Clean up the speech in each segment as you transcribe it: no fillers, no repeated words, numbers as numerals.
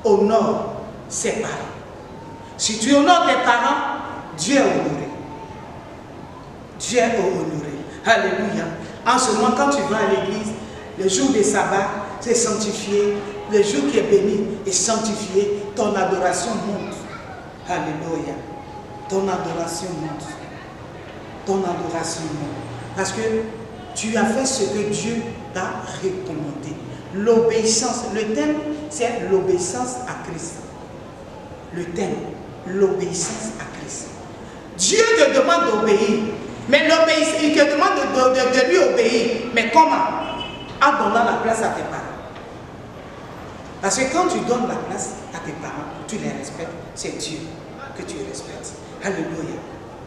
honore ses parents. Si tu honores tes parents, Dieu est honoré. Dieu est honoré. Alléluia. En ce moment, quand tu vas à l'église, le jour des sabbats, c'est sanctifié. Le jour qui est béni est sanctifié. Ton adoration monte. Alléluia. Ton adoration monte. Ton adoration monte. Parce que tu as fait ce que Dieu t'a recommandé. L'obéissance. Le thème, c'est l'obéissance à Christ. Le thème, l'obéissance à Christ. Dieu te demande d'obéir. Mais il te demande de lui obéir. Mais comment? En donnant la place à tes parents. Parce que quand tu donnes la place à tes parents, tu les respectes, c'est Dieu que tu respectes. Alléluia.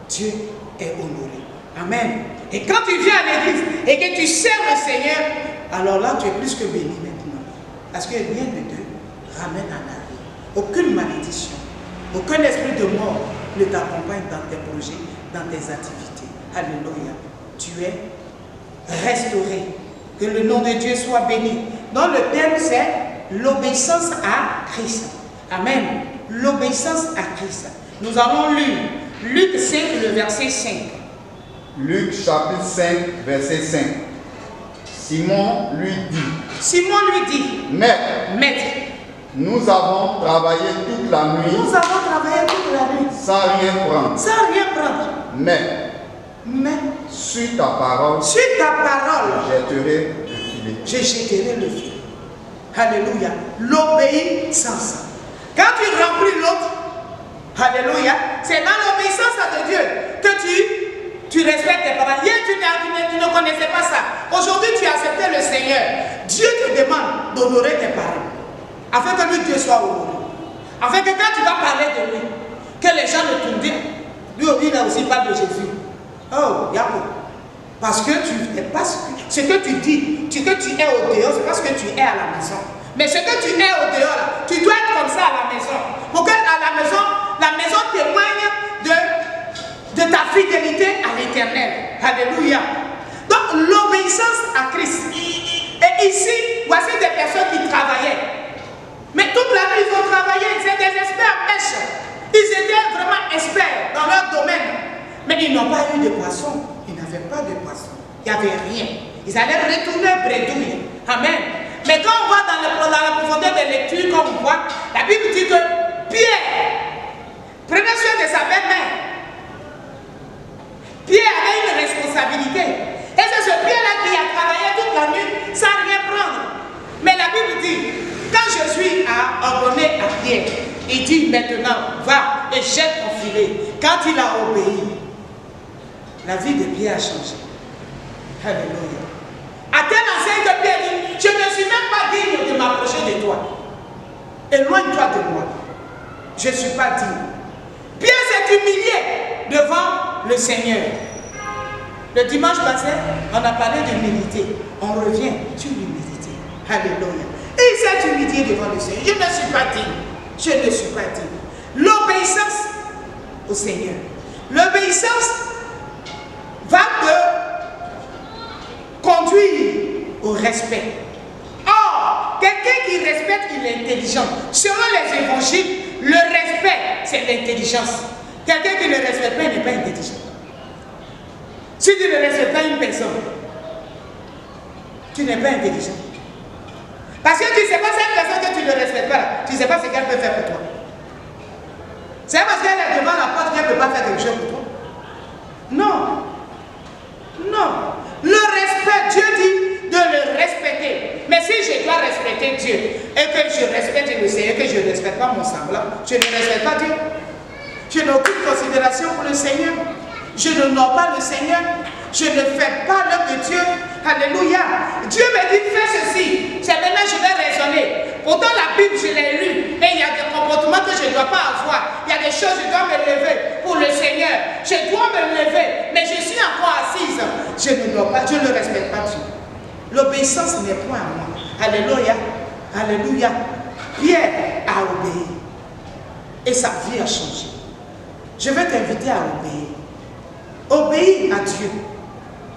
Dieu est honoré. Amen. Et quand tu viens à l'église et que tu sers le Seigneur, alors là tu es plus que béni maintenant. Parce que rien ne te ramène en arrière. Aucune malédiction, aucun esprit de mort ne t'accompagne dans tes projets, dans tes activités. Alléluia. Tu es restauré. Que le nom de Dieu soit béni. Donc le thème c'est l'obéissance à Christ. Amen. L'obéissance à Christ. Nous allons lire Luc 5, le verset 5. Luc chapitre 5, verset 5. Simon lui dit, Maître, nous avons travaillé toute la nuit. Sans rien prendre. Mais sur ta parole, je jetterai le filet. Alléluia. L'obéissance. Quand tu remplis l'autre, alléluia, c'est dans l'obéissance à Dieu que tu respectes tes parents. Hier, tu ne connaissais pas ça. Aujourd'hui, tu as accepté le Seigneur. Dieu te demande d'honorer tes parents. Afin que lui, Dieu soit honoré. Afin que quand tu vas parler de lui, que les gens ne te disent, lui il a aussi parlé de Jésus. Oh, Yahweh. Parce que tu n'es pas ce que tu dis, ce que tu es au dehors, c'est parce que tu es à la maison. Mais ce que tu es au dehors, là, tu dois être comme ça à la maison. Pour que à la maison témoigne de ta fidélité à l'Éternel. Alléluia. Donc l'obéissance à Christ. Et ici, voici des personnes qui travaillaient. Mais toute la nuit, ils ont travaillé. C'est des experts en pêche. Ils étaient vraiment experts dans leur domaine. Mais ils n'ont pas eu de poisson. Ils n'avaient pas de poisson. Il n'y avait rien. Ils allaient retourner bredouille. Amen. Mais quand on va dans la profondeur des lectures, comme on voit, la Bible dit que Pierre prenait soin de sa belle-mère. Pierre avait une responsabilité. Et c'est ce Pierre-là qui a travaillé toute la nuit sans rien prendre. Mais la Bible dit, quand Jésus a ordonné à Pierre, il dit maintenant, va et jette ton filet. Quand il a obéi, la vie de Pierre a changé. Alléluia. À tel enseigne que Pierre dit, je ne suis même pas digne de m'approcher de toi. Éloigne-toi de moi. Je ne suis pas digne. Pierre s'est humilié devant le Seigneur. Le dimanche passé, on a parlé d'humilité. On revient sur l'humilité. Alléluia. Et il s'est humilié devant le Seigneur. Je ne suis pas digne. Je ne suis pas digne. L'obéissance au Seigneur. L'obéissance va te conduire au respect. Or, quelqu'un qui respecte, il est intelligent. Selon les évangiles, le respect, c'est l'intelligence. Quelqu'un qui ne respecte pas, il n'est pas intelligent. Si tu ne respectes pas une personne, tu n'es pas intelligent. Parce que tu ne sais pas cette personne que tu ne respectes pas, tu ne sais pas ce qu'elle peut faire pour toi. C'est parce qu'elle est devant la porte qu'elle ne peut pas faire quelque chose pour toi. Non. Non. Le respect, Dieu dit de le respecter. Mais si je dois respecter Dieu et que je respecte le Seigneur, que je ne respecte pas mon semblable, je ne respecte pas Dieu. Je n'ai aucune considération pour le Seigneur. Je n'honore pas le Seigneur. Je ne fais pas l'œuvre de Dieu. Alléluia. Dieu me dit, fais ceci. C'est maintenant je vais raisonner. Pourtant la Bible, je l'ai lue. Mais il y a des comportements que je ne dois pas avoir. Il y a des choses, je dois me lever pour le Seigneur. Je dois me lever. Mais je suis encore assise. Je ne respecte pas Dieu. L'obéissance n'est point à moi. Alléluia. Alléluia. Pierre a obéi. Et sa vie a changé. Je vais t'inviter à obéir. Obéir à Dieu.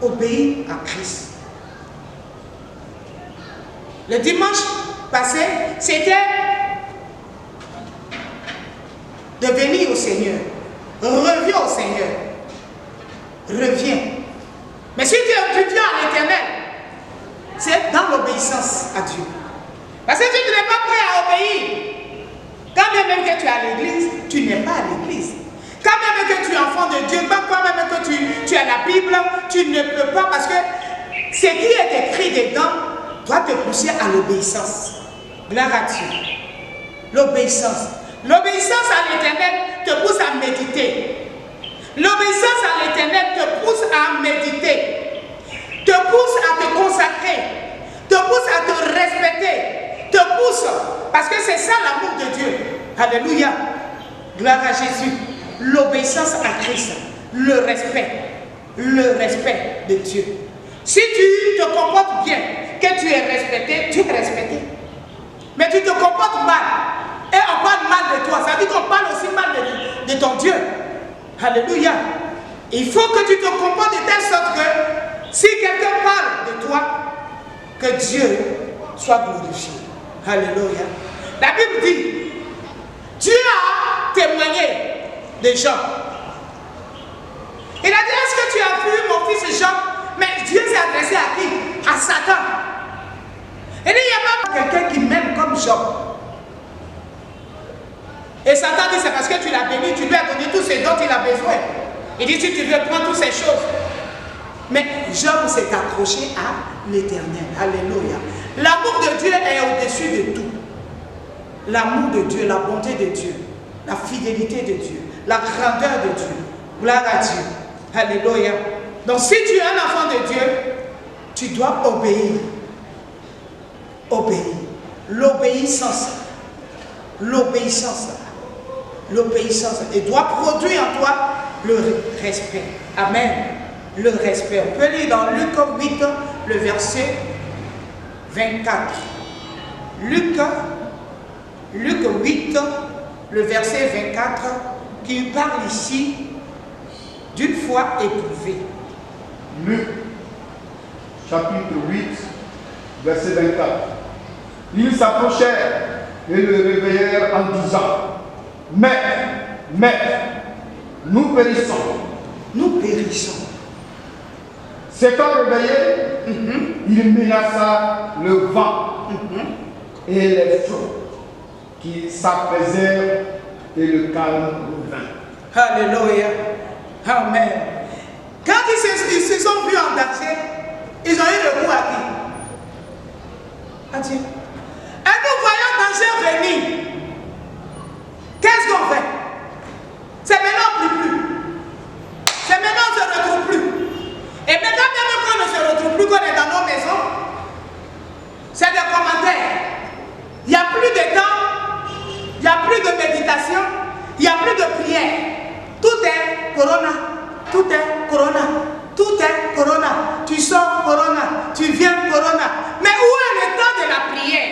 Obéir à Christ. Le dimanche passé, c'était de venir au Seigneur. Reviens au Seigneur. Reviens. Mais si tu viens à l'Éternel, c'est dans l'obéissance à Dieu. Parce que si tu n'es pas prêt à obéir, quand même que tu es à l'église, tu n'es pas à l'église. Quand même que tu es enfant de Dieu, quand même que tu as la Bible, tu ne peux pas, parce que ce qui est écrit dedans doit te pousser à l'obéissance. Gloire à Dieu. L'obéissance. L'obéissance à l'Éternel te pousse à méditer. L'obéissance à l'Éternel te pousse à méditer. Te pousse à te consacrer. Te pousse à te respecter. Te pousse. Parce que c'est ça l'amour de Dieu. Alléluia. Gloire à Jésus. L'obéissance à Christ. Le respect. Le respect de Dieu. Si tu te comportes bien, que tu es respecté, tu es respecté. Mais tu te comportes mal. Et on parle mal de toi. Ça veut dire qu'on parle aussi mal de ton Dieu. Alléluia. Il faut que tu te comportes de telle sorte que si quelqu'un parle de toi, que Dieu soit glorifié. Alléluia. La Bible dit, Dieu a témoigné des gens. Il a dit, est-ce que tu as vu mon fils Jean? Mais Dieu s'est adressé à qui? À Satan. Il dit, il n'y a pas quelqu'un qui m'aime comme Job. Et Satan dit, c'est parce que tu l'as béni, tu lui as donné tout ce dont il a besoin. Il dit, si tu veux prendre toutes ces choses. Mais Job s'est accroché à l'Éternel. Alléluia. L'amour de Dieu est au-dessus de tout. L'amour de Dieu, la bonté de Dieu, la fidélité de Dieu, la grandeur de Dieu. Gloire à Dieu. Alléluia. Donc si tu es un enfant de Dieu, tu dois obéir. Obéir. L'obéissance. L'obéissance. L'obéissance. Elle doit produire en toi le respect. Amen. Le respect. On peut lire dans Luc 8, le verset 24. Luc 8, le verset 24, qui parle ici d'une foi éprouvée. Luc, chapitre 8, verset 24. Ils s'approchèrent et le réveillèrent en disant, Maître, nous périssons. Nous périssons. S'étant réveillé, il menaça le vent et les flots qui s'apaisèrent et le calme revint. Alléluia. Amen. Quand ils se sont vus en danger, ils ont eu recours à qui? À Dieu. Et nous voyons danger venir. Qu'est-ce qu'on fait? C'est maintenant on ne prie plus. C'est maintenant on ne se retrouve plus. Et maintenant même quand on ne se retrouve plus, qu'on est dans nos maisons, c'est des commentaires. Il n'y a plus de temps, il n'y a plus de méditation, il n'y a plus de prière. Tout est corona, tout est corona, tout est corona. Tu sors corona, tu viens corona. Mais où est le temps de la prière?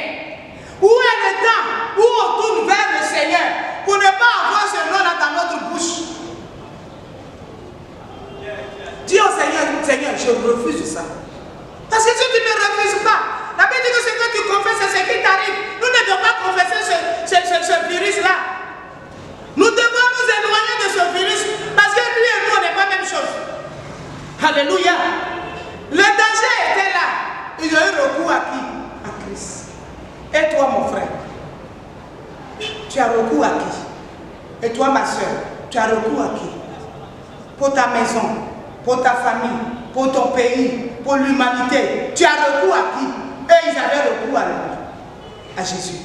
Où est le temps où on tourne vers le Seigneur pour ne pas avoir ce nom-là dans notre bouche? Dis au Seigneur, Seigneur, je refuse ça. Parce que si tu ne refuses pas, la Bible dit que ce que tu confesses, c'est ce qui t'arrive. Nous ne devons pas confesser ce virus-là. Nous devons nous éloigner de ce virus parce que lui et nous, on n'est pas la même chose. Alléluia. Le danger était là. Ils ont eu recours à qui? À Christ. Et toi, mon frère, tu as recours à qui? Et toi, ma soeur, tu as recours à qui? Pour ta maison, pour ta famille, pour ton pays, pour l'humanité. Tu as recours à qui? Eux, ils avaient recours à lui, à Jésus.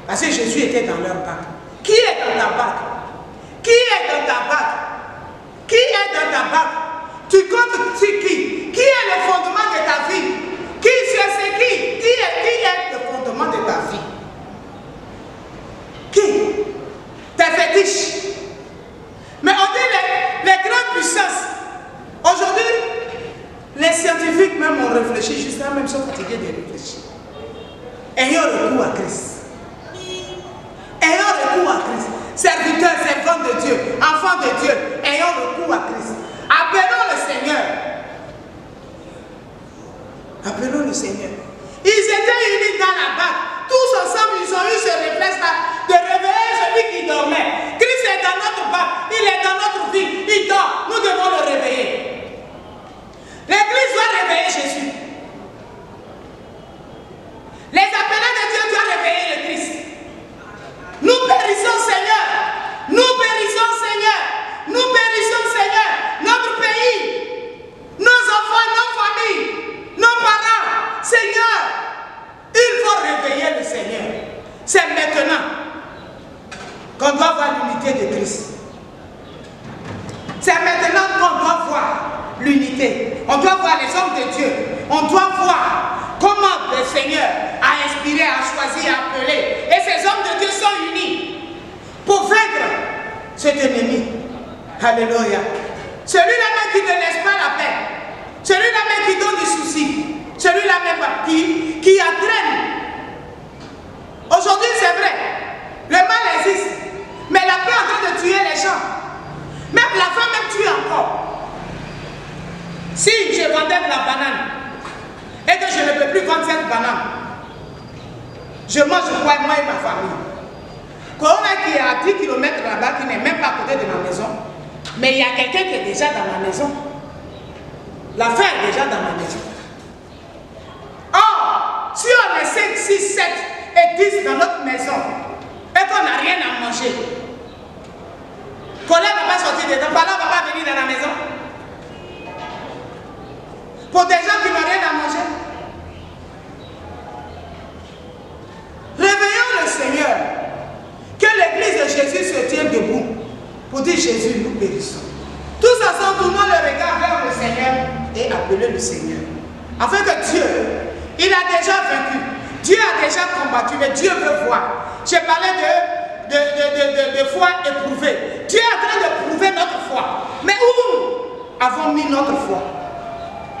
Parce que Jésus était dans leur barque. Qui est dans ta barque? Qui est dans ta barque? Qui est dans ta barque? Tu comptes sur qui? Qui est le fondement de ta vie? Qui c'est qui? Qui est le fondement de ta vie? Qui? Tes fétiches. Mais on dit les grandes puissances. Aujourd'hui, les scientifiques même ont réfléchi, jusqu'à même sont fatigués de réfléchir. Ayons recours à Christ. Ayons recours à Christ. Serviteurs, servants de Dieu, enfants de Dieu, ayons recours à Christ. Appelons le Seigneur. Appelons le Seigneur. Ils étaient unis dans la barque. Tous ensemble, ils ont eu ce réflexe-là de réveiller celui qui dormait. Christ est dans pouvoir, il est dans notre vie, il dort, nous devons le réveiller. L'église doit réveiller Jésus. Les appelés de Dieu doivent réveiller le Christ. Nous périssons, Seigneur. Nous périssons, Seigneur. Nous périssons, Seigneur. Notre pays, nos enfants, nos familles, nos parents. Seigneur, il faut réveiller le Seigneur. C'est maintenant qu'on doit voir l'unité de Christ. C'est maintenant qu'on doit voir l'unité. On doit voir les hommes de Dieu. On doit voir comment le Seigneur a inspiré, a choisi, a appelé. Et ces hommes de Dieu sont unis pour vaincre cet ennemi. Alléluia. Celui-là même qui ne laisse pas la paix. Celui-là même qui donne des soucis. Celui-là même qui entraîne. Aujourd'hui, c'est vrai. Le mal existe. Mais la paix est en train de tuer les gens. Même la femme même tue encore. Si je vendais de la banane et que je ne peux plus vendre cette banane, je mange quoi, moi et ma famille. Corona qui est à 10 km là-bas, qui n'est même pas à côté de ma maison, mais il y a quelqu'un qui est déjà dans ma maison. L'affaire est déjà dans ma maison. Or, si on est 5, 6, 7 et 10 dans notre maison et qu'on n'a rien à manger, Colin ne va pas sortir dedans, Pala ne va pas venir dans la maison. Pour des gens qui n'ont rien à manger. Réveillons le Seigneur. Que l'église de Jésus se tienne debout pour dire Jésus, nous périssons. Tous ensemble, tournons le regard vers le Seigneur et appelons le Seigneur. Afin que Dieu, il a déjà vaincu. Dieu a déjà combattu, mais Dieu veut voir. J'ai parlé de foi éprouvée. Dieu est en train de prouver notre foi. Mais où avons mis notre foi?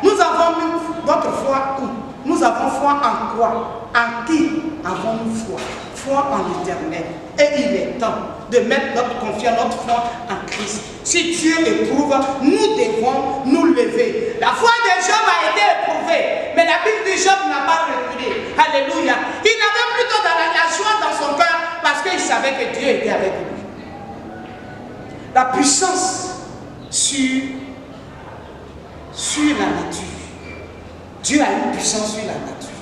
Nous avons mis notre foi où? Nous avons foi en quoi? En qui avons-nous foi? Foi en l'Éternel. Et il est temps de mettre notre confiance, notre foi en Christ. Si Dieu éprouve, nous devons nous lever. La foi de Job a été éprouvée, mais la Bible de Job n'a pas reculé. Alléluia. Il avait plutôt la joie dans son cœur parce qu'il savait que Dieu était avec lui. La puissance sur la nature. Dieu a une puissance sur la nature.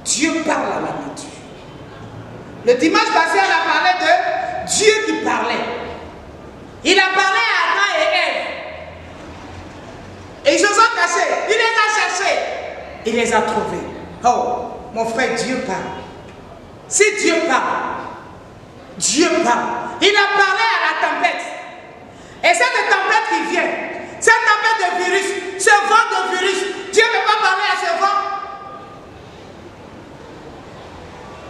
Dieu parle à la nature. Le dimanche passé, on a parlé de Dieu qui parlait. Il a parlé à Adam et Ève. Et ils se sont cachés. Il les a cherchés. Il les a trouvés. Oh, mon frère, Dieu parle. Si Dieu parle, Dieu parle. Il a parlé à la tempête. Et cette tempête qui vient, cette tempête de virus, ce vent de virus, Dieu ne peut pas parler à ce vent.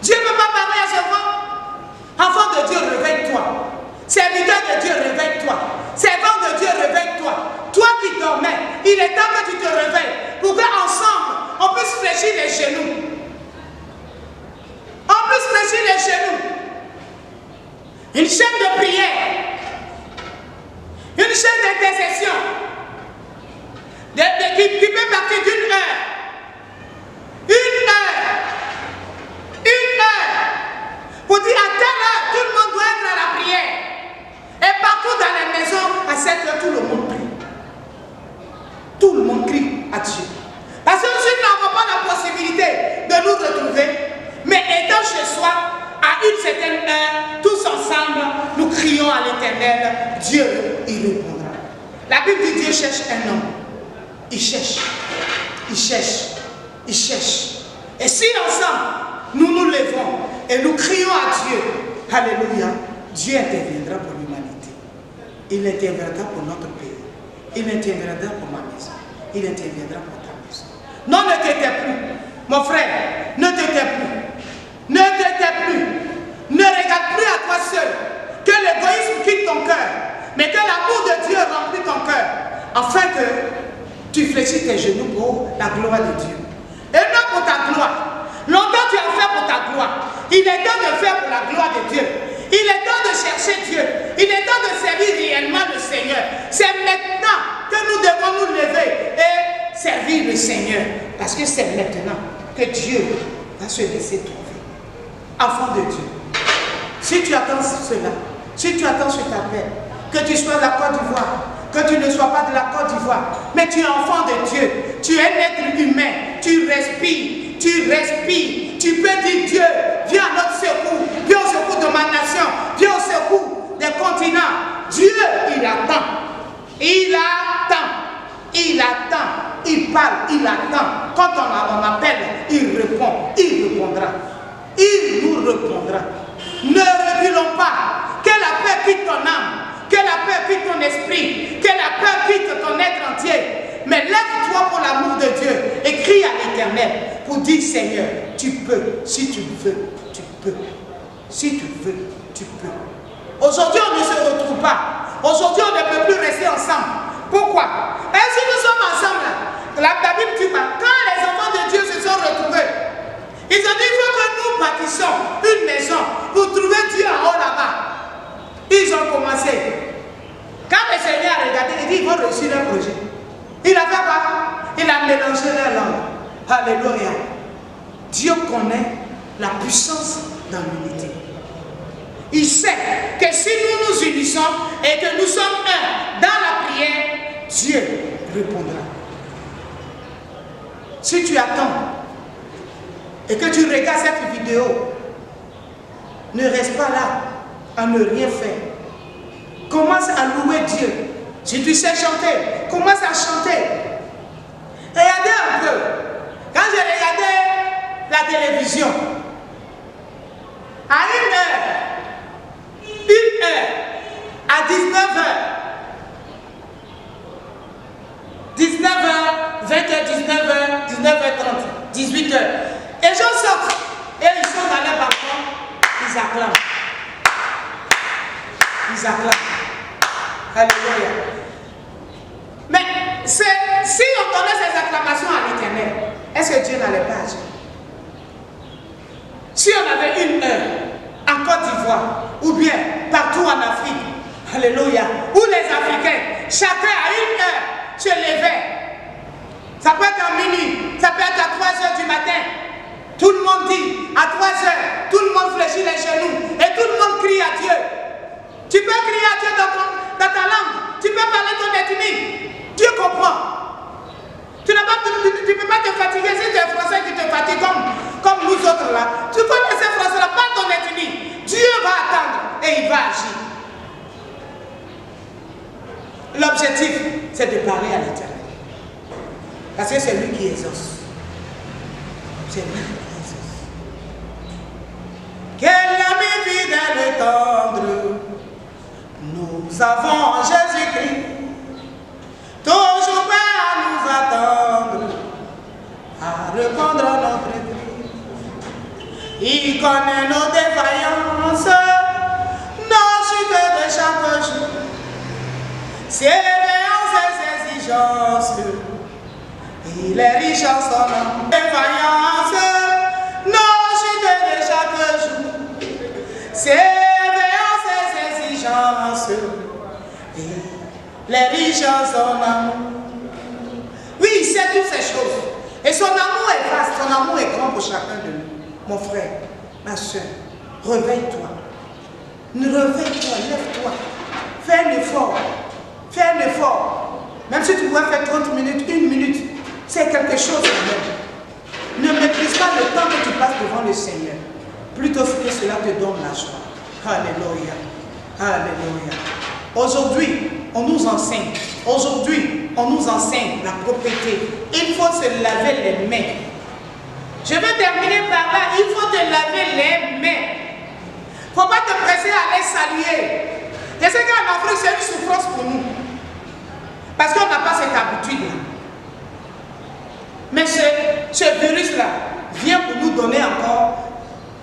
Dieu ne peut pas parler à ce vent. Enfant de Dieu, réveille-toi. Serviteur de Dieu, réveille-toi. Servant de Dieu, réveille-toi. Toi qui dormais, il est temps que tu te réveilles pour qu'ensemble, on puisse fléchir les genoux. On puisse fléchir les genoux. Une chaîne de prière. Une chaîne d'intercession. Qui peut partir d'une heure. Une heure. Une heure. Pour dire à telle heure, tout le monde doit être à la prière. Et partout dans les maisons, à cette heure, tout le monde prie. Tout le monde crie à Dieu. Parce que nous n'avons pas la possibilité de nous retrouver, mais étant chez soi, à une certaine heure, tous ensemble, nous crions à l'Éternel. Dieu, il répondra. La Bible dit Dieu cherche un homme. Il cherche. Il cherche. Il cherche. Et si ensemble, nous nous levons et nous crions à Dieu, alléluia, Dieu interviendra pour l'humanité. Il interviendra pour notre pays. Il interviendra pour ma maison. Il interviendra pour ta maison. Non, ne t'étais plus. Mon frère, ne t'étais plus. Ne t'étais plus. Ne regarde plus à toi seul. Que l'égoïsme quitte ton cœur. Mais que l'amour de Dieu remplit ton cœur. Afin que tu fléchisses tes genoux pour la gloire de Dieu. Et non pour ta gloire. Longtemps tu as fait pour ta gloire. Il est temps de faire pour la gloire de Dieu. Il est temps de chercher Dieu. Il est temps de servir réellement le Seigneur. C'est maintenant que nous devons nous lever et servir le Seigneur. Parce que c'est maintenant que Dieu va se laisser trouver. Enfant de Dieu, si tu attends cela, si tu attends cet appel, que tu sois de la Côte d'Ivoire, que tu ne sois pas de la Côte d'Ivoire, mais tu es enfant de Dieu, tu es un être humain, tu respires, tu peux dire Dieu, viens à notre secours, viens au secours de ma nation, viens au secours des continents. Dieu, il attend, il parle, il attend. Quand on appelle, il répond, il répondra, il nous répondra. Ne reculons pas, que la paix quitte ton âme, que la paix quitte ton esprit, que la paix quitte ton être entier. Mais lève-toi pour l'amour de Dieu et crie à l'Éternel pour dire Seigneur, tu peux, si tu veux, tu peux. Si tu veux, tu peux. Aujourd'hui, on ne se retrouve pas. Aujourd'hui, on ne peut plus rester ensemble. Pourquoi? Parce que nous sommes ensemble. La Bible dit pas, quand les enfants de Dieu se sont retrouvés, ils ont dit il faut que nous bâtissions une maison pour trouver Dieu en haut là-bas. Ils ont commencé. Quand le Seigneur a regardé, il dit ils vont réussir leur projet. Il a fait quoi? Il a mélangé leur langue. Alléluia. Dieu connaît la puissance dans l'unité. Il sait que si nous nous unissons et que nous sommes un dans la prière, Dieu répondra. Si tu attends et que tu regardes cette vidéo, ne reste pas là à ne rien faire. Commence à louer Dieu. Si tu sais chanter, commence à chanter. Regardez un peu. Quand j'ai regardé la télévision, à 1h, à 19h, 19h, 20h, 19h, 19h30, 18h. Les gens sortent et ils sont dans leur balcon, ils acclament. Ils acclament. Alléluia. Mais si on donnait ces acclamations à l'Éternel, est-ce que Dieu n'allait pas agir? Si on avait 1 heure en Côte d'Ivoire, ou bien partout en Afrique, alléluia, où les Africains, chacun à 1 heure, se levait. Ça peut être à minuit, ça peut être à 3 heures du matin. Tout le monde dit, à 3 heures, tout le monde fléchit les genoux et tout le monde crie à Dieu. Tu peux crier à Dieu dans ta langue, tu peux parler ton ethnie. Dieu comprend. Tu ne peux pas te fatiguer si tu es français qui te fatigue comme nous autres là. Tu peux laisser français là, pas ton ethnie. Dieu va attendre et il va agir. L'objectif, c'est de parler à l'Éternel. Parce que c'est lui qui exauce. C'est lui qui exauce. Quel ami fidèle et tendre nous avons en Jésus-Christ. Toujours prêt à nous attendre, à répondre à notre cri. Il connaît nos défaillances, nos chutes de chaque jour, ses véhéances et ses exigences. Il est riche en son nom. Défaillances, nos chutes de chaque jour, ses véhéances et ses exigences. Les riches en son amour. Oui, il sait toutes ces choses. Et son amour est vaste, son amour est grand pour chacun de nous. Mon frère, ma soeur, réveille-toi. Réveille-toi, lève-toi. Fais un effort. Fais un effort. Même si tu dois faire 30 minutes, 1 minute, c'est quelque chose quand même. Ne méprise pas le temps que tu passes devant le Seigneur. Plutôt que cela te donne la joie. Alléluia. Alléluia. Aujourd'hui, on nous enseigne. Aujourd'hui, on nous enseigne la propriété. Il faut se laver les mains. Je vais terminer par là. Il faut te laver les mains. Il ne faut pas te presser à aller saluer. Je sais qu'en Afrique, c'est une souffrance pour nous. Parce qu'on n'a pas cette habitude-là. Mais ce virus-là vient pour nous donner encore.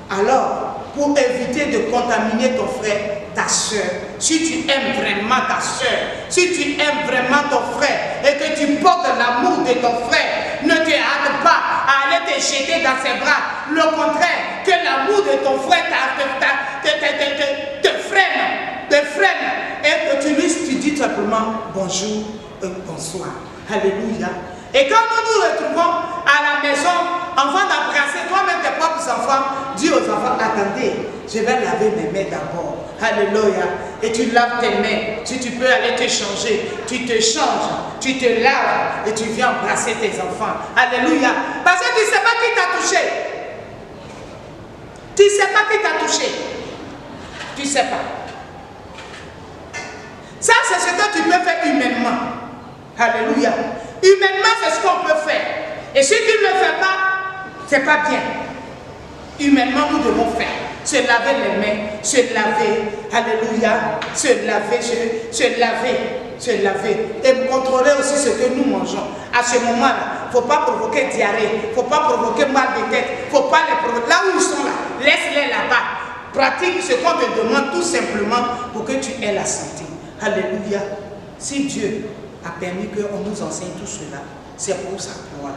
Alors, pour éviter de contaminer ton frère, ta soeur, si tu aimes vraiment ta soeur, si tu aimes vraiment ton frère et que tu portes l'amour de ton frère, ne te hâte pas à aller te jeter dans ses bras. Le contraire, que l'amour de ton frère te freine et que tu dis simplement bonjour et bonsoir. Alléluia. Et quand nous nous retrouvons à la maison, avant d'embrasser toi-même tes propres enfants, enfants, dis aux enfants, attendez, je vais laver mes mains d'abord. Alléluia. Et tu laves tes mains. Si tu peux aller te changer, tu te changes, tu te laves et tu viens embrasser tes enfants. Alléluia. Parce que tu ne sais pas qui t'a touché. Tu ne sais pas qui t'a touché. Tu ne sais pas. Ça, c'est ce que tu peux faire humainement. Alléluia. Humainement, c'est ce qu'on peut faire. Et si tu ne le fais pas, ce n'est pas bien. Humainement, nous devons faire. Se laver les mains, se laver, alléluia, se laver, se laver. Et contrôler aussi ce que nous mangeons. À ce moment-là, il ne faut pas provoquer diarrhée, il ne faut pas provoquer mal de tête, il ne faut pas les provoquer. Là où ils sont là, laisse-les là-bas. Pratique ce qu'on te demande tout simplement pour que tu aies la santé. Alléluia. Si Dieu a permis qu'on nous enseigne tout cela, c'est pour sa gloire.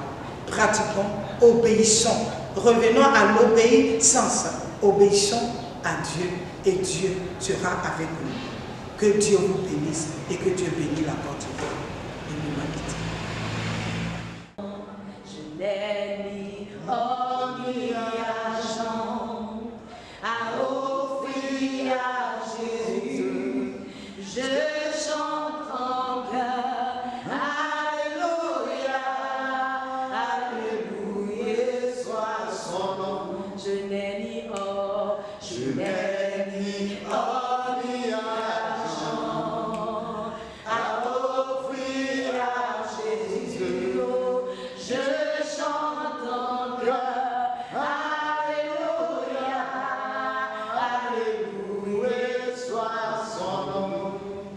Pratiquons, obéissons. Revenons à l'obéissance. Obéissons à Dieu et Dieu sera avec nous. Que Dieu vous bénisse et que Dieu bénisse la porte de l'humanité. Je l'ai mis en lumière.